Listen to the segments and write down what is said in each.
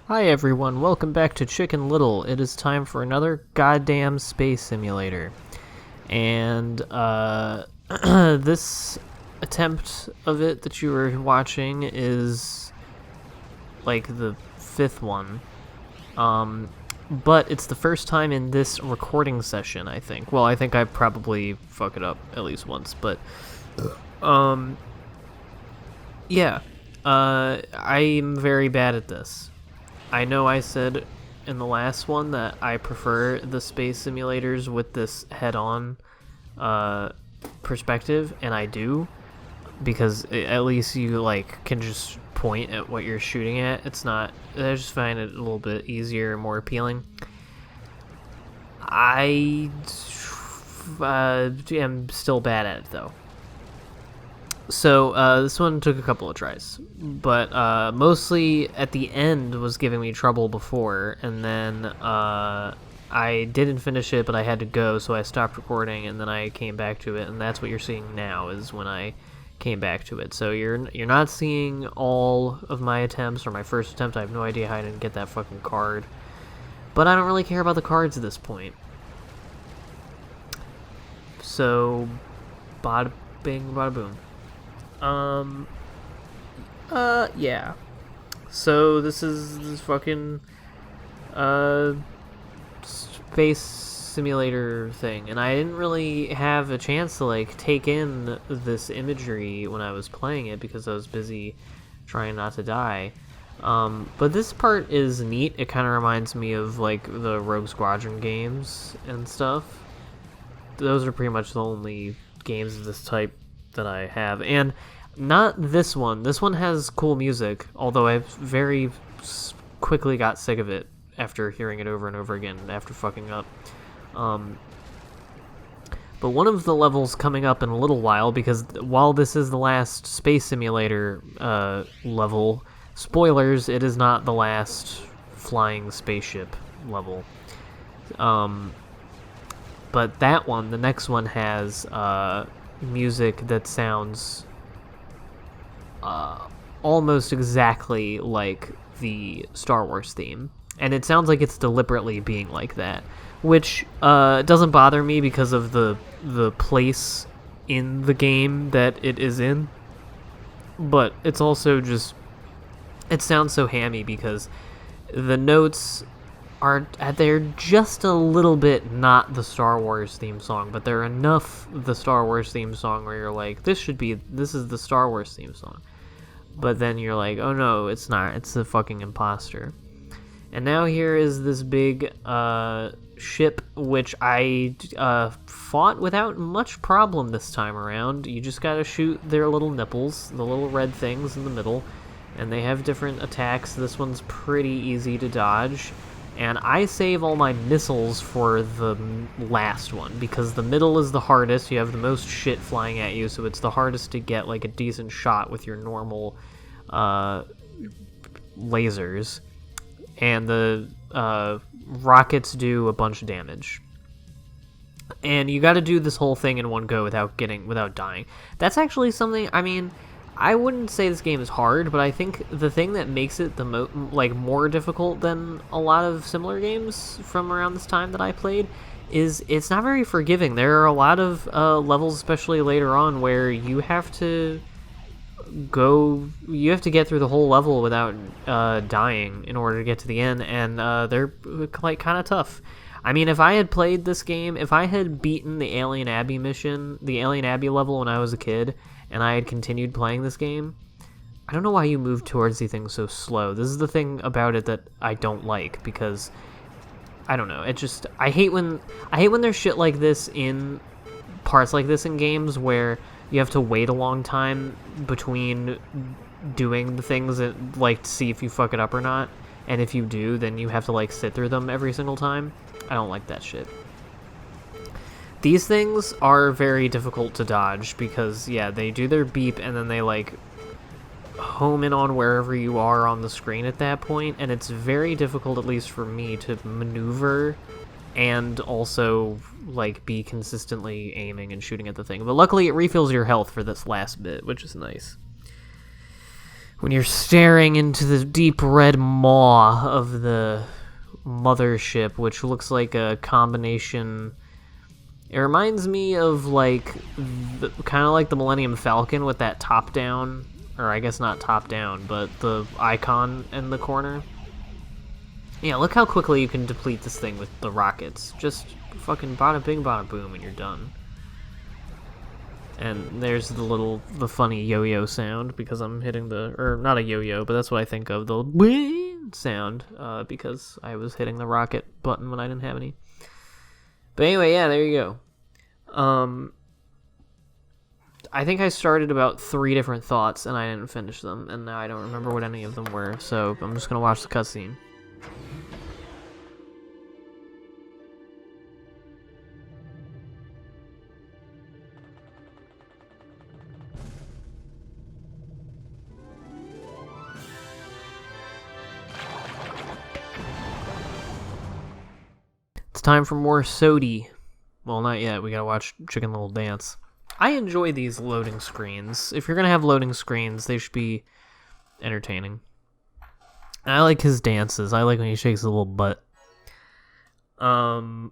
Hi everyone, welcome back to Chicken Little. It is time for another goddamn space simulator. And, this attempt of it that you were watching is, like, the fifth one. But it's the first time in this recording session, I think. Well, I think I probably fuck it up at least once, but, yeah. I'm very bad at this. I know I said in the last one that I prefer the space simulators with this head-on perspective, and I do, because at least you can just point at what you're shooting at. It's not. I just find it a little bit easier and more appealing. I am still bad at it though. So this one took a couple of tries, but mostly at the end was giving me trouble before, and then I didn't finish it, but I had to go, so I stopped recording, and then I came back to it, and that's what you're seeing now is when I came back to it. So you're not seeing all of my attempts, or my first attempt. I have no idea how I didn't get that fucking card, but I don't really care about the cards at this point. So, bada bing, bada boom. Yeah. So this is this fucking space simulator thing, and I didn't really have a chance to take in this imagery when I was playing it because I was busy trying not to die. But this part is neat. It kind of reminds me of the Rogue Squadron games and stuff. Those are pretty much the only games of this type that I have, and not this one. This one has cool music, although I very quickly got sick of it after hearing it over and over again after fucking up. But one of the levels coming up in a little while, because while this is the last space simulator level, spoilers, it is not the last flying spaceship level. But that one, the next one, has music that sounds almost exactly like the Star Wars theme, and it sounds like it's deliberately being like that, which doesn't bother me because of the place in the game that it is in, but it's also just, it sounds so hammy because the notes they're just a little bit not the Star Wars theme song, but they're enough the Star Wars theme song where you're like, this is the Star Wars theme song. But then you're like, oh no, it's not. It's the fucking imposter. And now here is this big ship, which I fought without much problem this time around. You just gotta shoot their little nipples, the little red things in the middle, and they have different attacks. This one's pretty easy to dodge. And I save all my missiles for the last one, because the middle is the hardest. You have the most shit flying at you, so it's the hardest to get a decent shot with your normal lasers. And the rockets do a bunch of damage. And you gotta do this whole thing in one go without dying. That's actually something, I mean, I wouldn't say this game is hard, but I think the thing that makes it the more difficult than a lot of similar games from around this time that I played is it's not very forgiving. There are a lot of levels, especially later on, where you have to get through the whole level without dying in order to get to the end, and they're kind of tough. I mean, if I had played this game, if I had beaten the Alien Abbey level when I was a kid, and I had continued playing this game, I don't know why you move towards the thing so slow. This is the thing about it that I don't like, because I don't know. I hate when there's shit like this in parts like this in games where you have to wait a long time between doing the things that to see if you fuck it up or not. And if you do, then you have to sit through them every single time. I don't like that shit. These things are very difficult to dodge because, yeah, they do their beep and then they, home in on wherever you are on the screen at that point, and it's very difficult, at least for me, to maneuver and also, be consistently aiming and shooting at the thing. But luckily, it refills your health for this last bit, which is nice. when you're staring into the deep red maw of the mothership, which looks like a combination. It reminds me of like kind of like the Millennium Falcon with that top down, or I guess not top down, but the icon in the corner. Yeah, look how quickly you can deplete this thing with the rockets. Just fucking bada bing bada boom and you're done. And there's the funny yo-yo sound because I'm hitting or not a yo-yo, but that's what I think of, the sound, because I was hitting the rocket button when I didn't have any. But anyway, yeah, there you go. I think I started about 3 different thoughts and I didn't finish them, and now I don't remember what any of them were, so I'm just gonna watch the cutscene. It's time for more sody. Well, not yet. We gotta watch Chicken Little dance. I enjoy these loading screens. If you're gonna have loading screens, they should be entertaining. And I like his dances. I like when he shakes his little butt. Oh,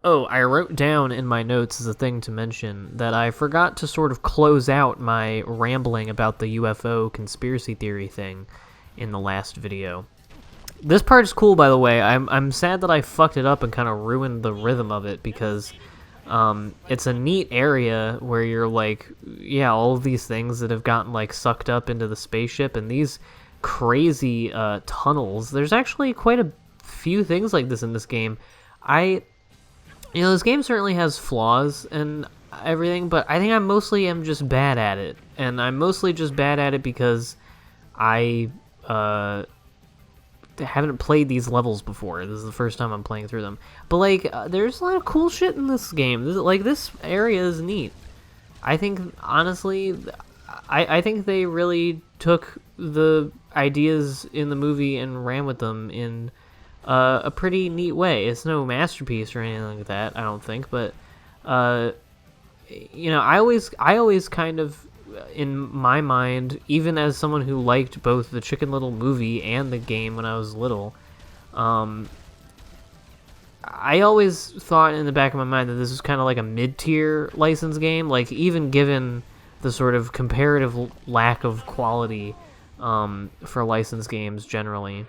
I wrote down in my notes as a thing to mention that I forgot to sort of close out my rambling about the UFO conspiracy theory thing in the last video. This part is cool, by the way. I'm sad that I fucked it up and kind of ruined the rhythm of it, because it's a neat area where you're like, yeah, all of these things that have gotten like sucked up into the spaceship and these crazy tunnels. There's actually quite a few things like this in this game. This game certainly has flaws and everything, but I think I mostly am just bad at it, and I'm mostly just bad at it because I haven't played these levels before. This is the first time I'm playing through them. But like, there's a lot of cool shit in this game. This area is neat. I think, honestly, I think they really took the ideas in the movie and ran with them in a pretty neat way. It's no masterpiece or anything like that, I don't think. But I always kind of, in my mind, even as someone who liked both the Chicken Little movie and the game when I was little, I always thought in the back of my mind that this was kind of like a mid-tier license game, like even given the sort of comparative lack of quality for license games generally,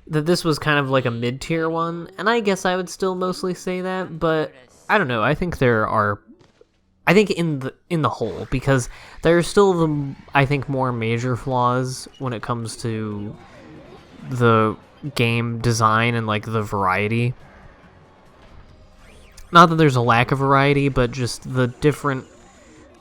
that this was kind of like a mid-tier one, and I guess I would still mostly say that, but I don't know, I think in the whole, because there's still I think more major flaws when it comes to the game design and like the variety. Not that there's a lack of variety, but just the different.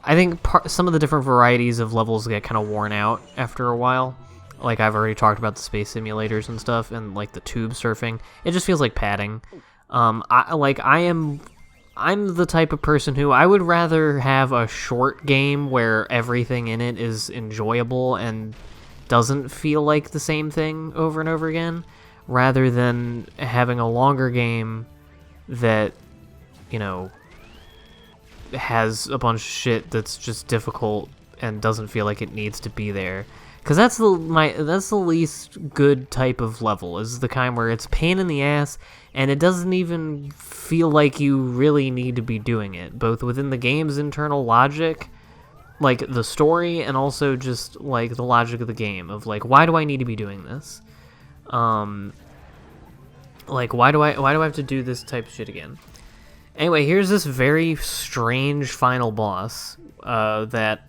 I think some of the different varieties of levels get kind of worn out after a while. Like I've already talked about the space simulators and stuff, and like the tube surfing. It just feels like padding. I'm the type of person who I would rather have a short game where everything in it is enjoyable and doesn't feel like the same thing over and over again, rather than having a longer game that, has a bunch of shit that's just difficult and doesn't feel like it needs to be there. Because that's the least good type of level, is the kind where it's pain in the ass and it doesn't even feel like you really need to be doing it, both within the game's internal logic, like the story, and also just like the logic of the game of like, why do I need to be doing this? Like, why do I have to do this type of shit again? Anyway, here's this very strange final boss that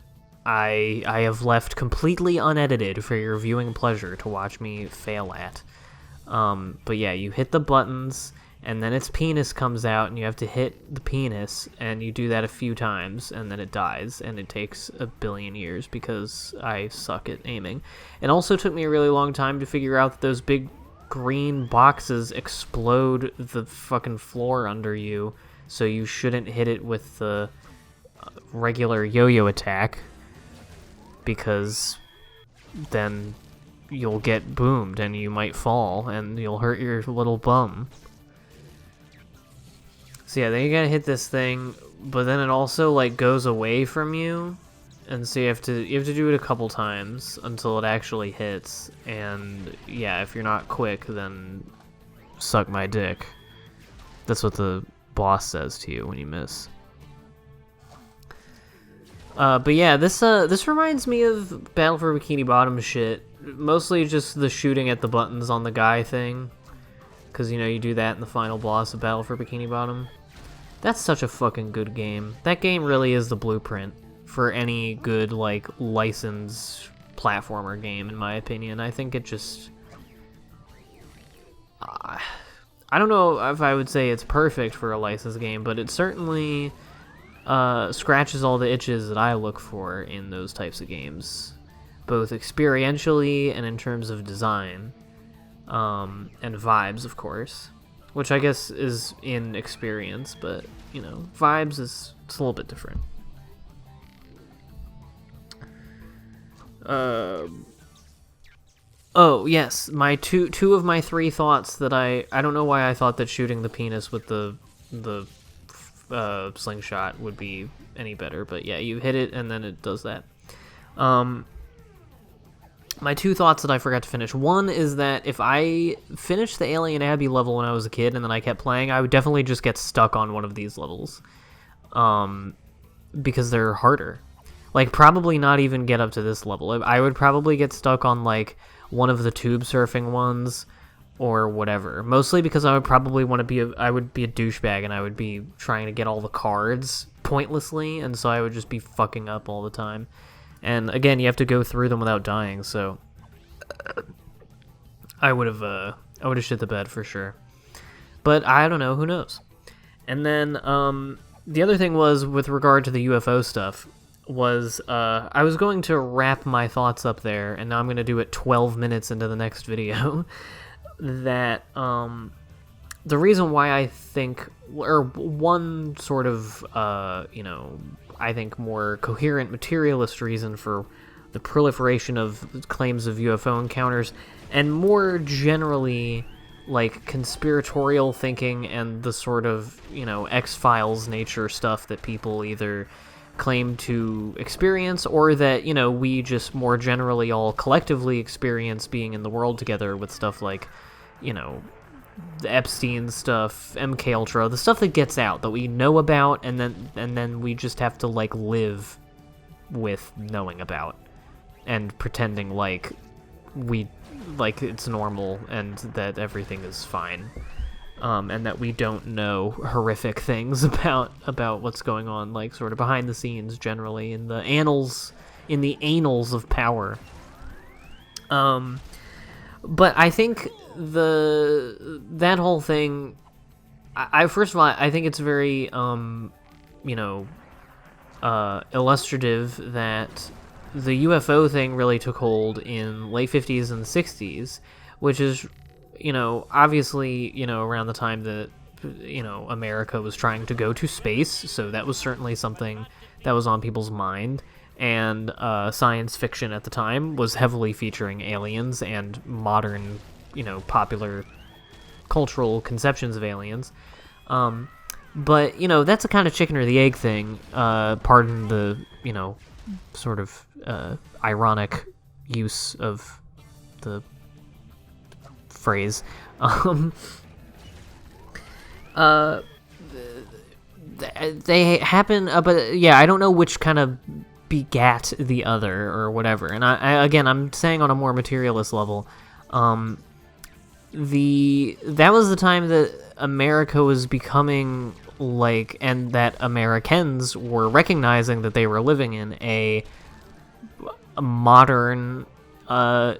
I have left completely unedited for your viewing pleasure to watch me fail at. But yeah, you hit the buttons, and then its penis comes out, and you have to hit the penis, and you do that a few times, and then it dies, and it takes 1 billion years because I suck at aiming. It also took me a really long time to figure out that those big green boxes explode the fucking floor under you, so you shouldn't hit it with the regular yo-yo attack, because then you'll get boomed and you might fall and you'll hurt your little bum. So yeah, then you gotta hit this thing, but then it also like goes away from you, and so you have to do it a couple times until it actually hits. And yeah, if you're not quick, then suck my dick. That's what the boss says to you when you miss. But yeah, this reminds me of Battle for Bikini Bottom shit. Mostly just the shooting at the buttons on the guy thing. Because, you know, you do that in the final boss of Battle for Bikini Bottom. That's such a fucking good game. That game really is the blueprint for any good, like, licensed platformer game, in my opinion. I think it just... I don't know if I would say it's perfect for a licensed game, but it certainly scratches all the itches that I look for in those types of games. Both experientially and in terms of design. And vibes, of course. Which I guess is in experience, but, you know, vibes it's a little bit different. Oh, yes, my two of my three thoughts that I don't know why I thought that shooting the penis with the slingshot would be any better, but yeah, you hit it and then it does that. My two thoughts that I forgot to finish. One is that if I finished the Alien Abbey level when I was a kid and then I kept playing, I would definitely just get stuck on one of these levels. Because they're harder. Like, probably not even get up to this level. I would probably get stuck on, like, one of the tube surfing ones or whatever. Mostly because I would probably want to be I would be a douchebag and I would be trying to get all the cards pointlessly, and so I would just be fucking up all the time. And again, you have to go through them without dying, so I would have shit the bed for sure. But I don't know, who knows? And then the other thing was, with regard to the UFO stuff, was I was going to wrap my thoughts up there, and now I'm going to do it 12 minutes into the next video, that the reason why I think, or one sort of, you know, I think more coherent materialist reason for the proliferation of claims of UFO encounters, and more generally, like, conspiratorial thinking and the sort of, you know, X-Files nature stuff that people either claim to experience, or that, you know, we just more generally all collectively experience being in the world together with stuff like, you know, the Epstein stuff, MK Ultra, the stuff that gets out that we know about, and then we just have to, like, live with knowing about and pretending like it's normal and that everything is fine, and that we don't know horrific things about what's going on, like, sort of behind the scenes generally in the annals of power. But I think that whole thing, I first of all, I think it's very, you know, illustrative that the UFO thing really took hold in late 50s and 60s, which is, you know, obviously, you know, around the time that, you know, America was trying to go to space, so that was certainly something that was on people's mind. And science fiction at the time was heavily featuring aliens and modern, you know, popular cultural conceptions of aliens. But, you know, that's a kind of chicken or the egg thing. Pardon the, you know, sort of ironic use of the phrase. They happen, but yeah, I don't know which kind of begat the other or whatever. And I again, I'm saying on a more materialist level, that was the time that America was becoming, like, and that Americans were recognizing that they were living in a modern,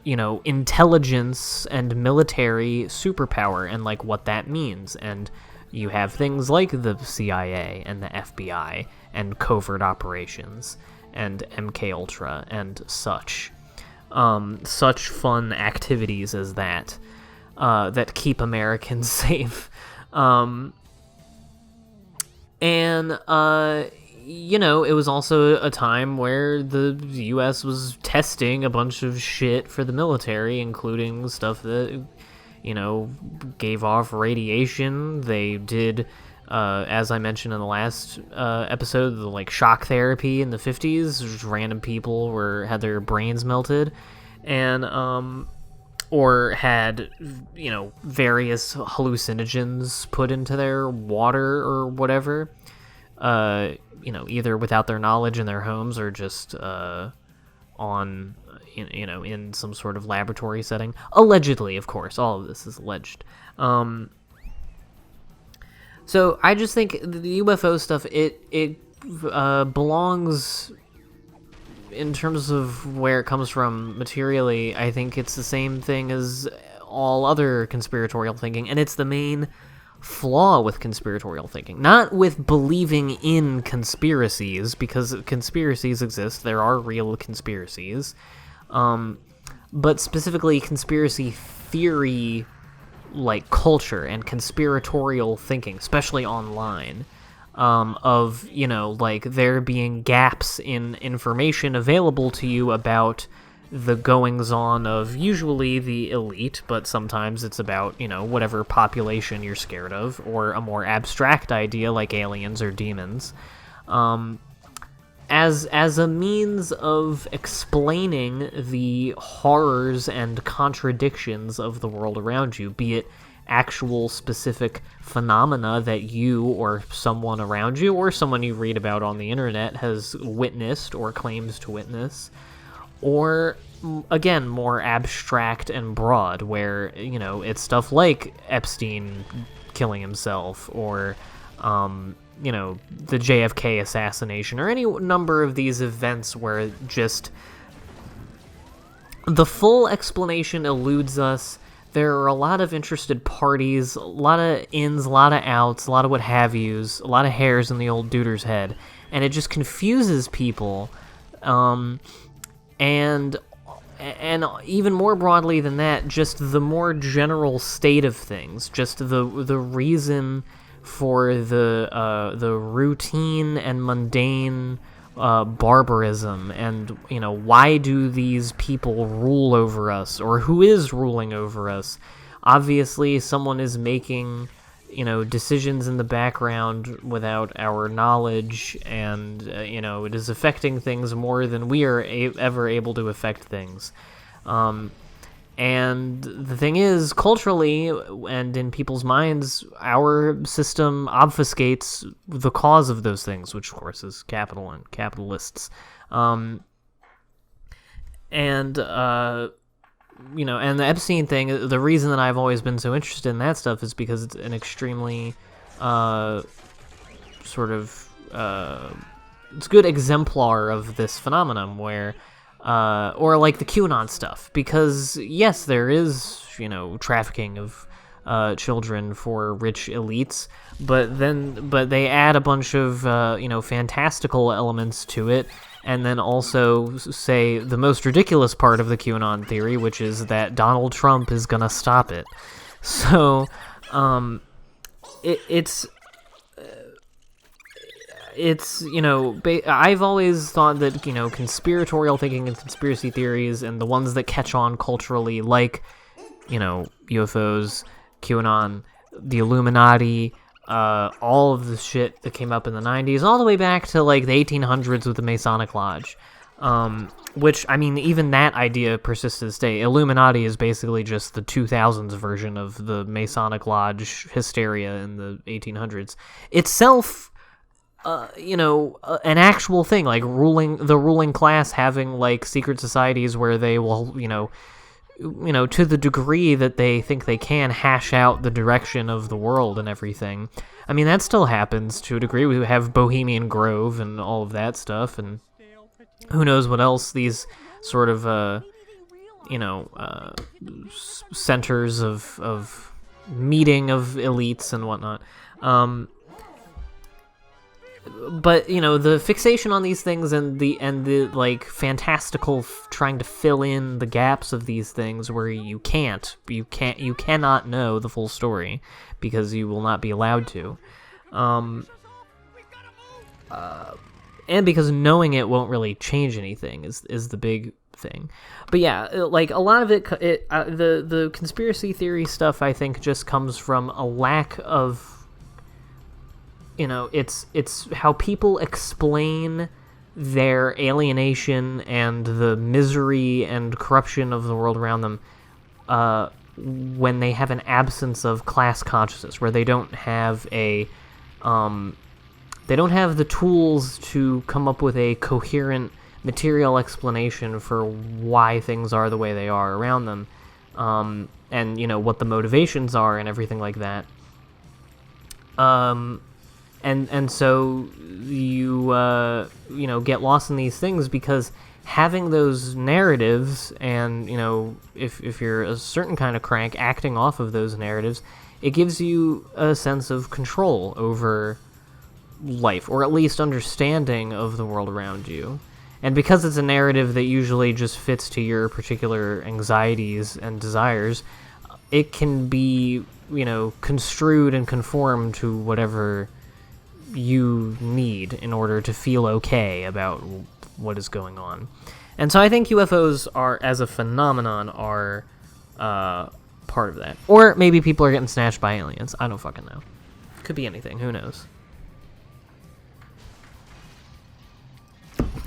you know, intelligence and military superpower, and, like, what that means. And you have things like the CIA and the FBI and covert operations and MK Ultra and such fun activities as that keep Americans safe. You know, it was also a time where the U.S. was testing a bunch of shit for the military, including stuff that, you know, gave off radiation. They did as I mentioned in the last episode, the like shock therapy in the 50s, just random people had their brains melted, and or had, you know, various hallucinogens put into their water or whatever, you know, either without their knowledge in their homes or just on, you know, in some sort of laboratory setting. Allegedly, of course, all of this is alleged. So I just think the UFO stuff, it belongs in terms of where it comes from materially. I think it's the same thing as all other conspiratorial thinking, and it's the main flaw with conspiratorial thinking. Not with believing in conspiracies, because conspiracies exist, there are real conspiracies, but specifically conspiracy theory, like culture and conspiratorial thinking, especially online, of, you know, like there being gaps in information available to you about the goings-on of usually the elite, but sometimes it's about, you know, whatever population you're scared of, or a more abstract idea like aliens or demons, as a means of explaining the horrors and contradictions of the world around you, be it actual specific phenomena that you or someone around you or someone you read about on the internet has witnessed or claims to witness, or again, more abstract and broad, where, you know, it's stuff like Epstein killing himself, or you know, the JFK assassination, or any number of these events where just the full explanation eludes us. There are a lot of interested parties, a lot of ins, a lot of outs, a lot of what have yous, a lot of hairs in the old duder's head, and it just confuses people. And even more broadly than that, just the more general state of things, just the reason for the routine and mundane barbarism, and, you know, why do these people rule over us, or who is ruling over us? Obviously, someone is making, you know, decisions in the background without our knowledge, and, you know, it is affecting things more than we are ever able to affect things. And the thing is, culturally and in people's minds, our system obfuscates the cause of those things, which, of course, is capital and capitalists. You know, and the Epstein thing, the reason that I've always been so interested in that stuff is because it's an extremely it's a good exemplar of this phenomenon where, or like the QAnon stuff, because yes, there is, you know, trafficking of children for rich elites, but they add a bunch of you know, fantastical elements to it, and then also say the most ridiculous part of the QAnon theory, which is that Donald Trump is gonna stop it. So it's, you know, I've always thought that, you know, conspiratorial thinking and conspiracy theories, and the ones that catch on culturally, like, you know, UFOs, QAnon, the Illuminati, all of the shit that came up in the 90s, all the way back to, like, the 1800s with the Masonic Lodge, which, I mean, even that idea persists to this day. Illuminati is basically just the 2000s version of the Masonic Lodge hysteria in the 1800s. Itself, you know, an actual thing, like the ruling class having, like, secret societies where they will, you know, to the degree that they think they can hash out the direction of the world and everything. I mean, that still happens to a degree. We have Bohemian Grove and all of that stuff, and who knows what else these sort of, you know, centers of meeting of elites and whatnot. But, you know, the fixation on these things and the like fantastical trying to fill in the gaps of these things where you cannot know the full story because you will not be allowed to, and because knowing it won't really change anything is the big thing. But yeah, like a lot of the conspiracy theory stuff, I think, just comes from a lack of it's how people explain their alienation and the misery and corruption of the world around them when they have an absence of class consciousness, where they don't have the tools to come up with a coherent material explanation for why things are the way they are around them, and what the motivations are and everything like that. And so you get lost in these things because having those narratives and, if you're a certain kind of crank, acting off of those narratives, it gives you a sense of control over life, or at least understanding of the world around you. And because it's a narrative that usually just fits to your particular anxieties and desires, it can be, construed and conformed to whatever you need in order to feel okay about what is going on. And so I think UFOs are, as a phenomenon, are part of that. Or maybe people are getting snatched by aliens. I don't fucking know. Could be anything. Who knows?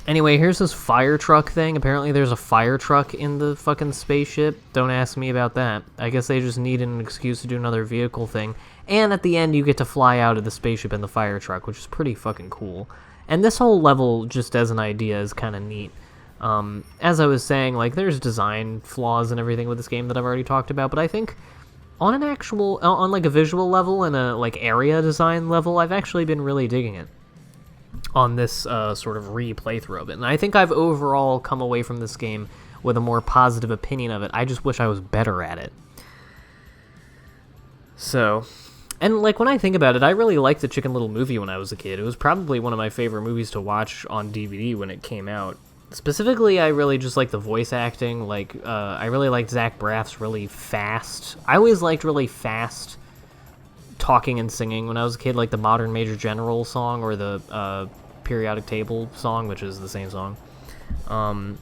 Anyway, here's this fire truck thing. Apparently there's a fire truck in the fucking spaceship. Don't ask me about that. I guess they just needed an excuse to do another vehicle thing. And at the end, you get to fly out of the spaceship in the fire truck, which is pretty fucking cool. And this whole level, just as an idea, is kind of neat. As I was saying, there's design flaws and everything with this game that I've already talked about, but I think on a visual level and a, area design level, I've actually been really digging it on this sort of re-playthrough of it. And I think I've overall come away from this game with a more positive opinion of it. I just wish I was better at it. So, and when I think about it, I really liked the Chicken Little movie when I was a kid. It was probably one of my favorite movies to watch on DVD when it came out. Specifically, I really just like the voice acting. I really liked Zach Braff's really fast. I always liked really fast talking and singing when I was a kid, like the Modern Major General song or the Periodic Table song, which is the same song. And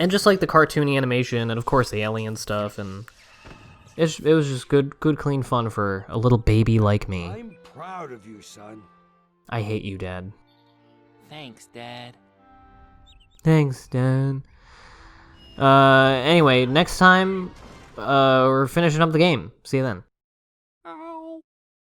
just the cartoony animation and, of course, the alien stuff, and it was just good, clean fun for a little baby like me. I'm proud of you, son. I hate you, Dad. Thanks, Dad. Thanks, Dad. Anyway, next time, we're finishing up the game. See you then.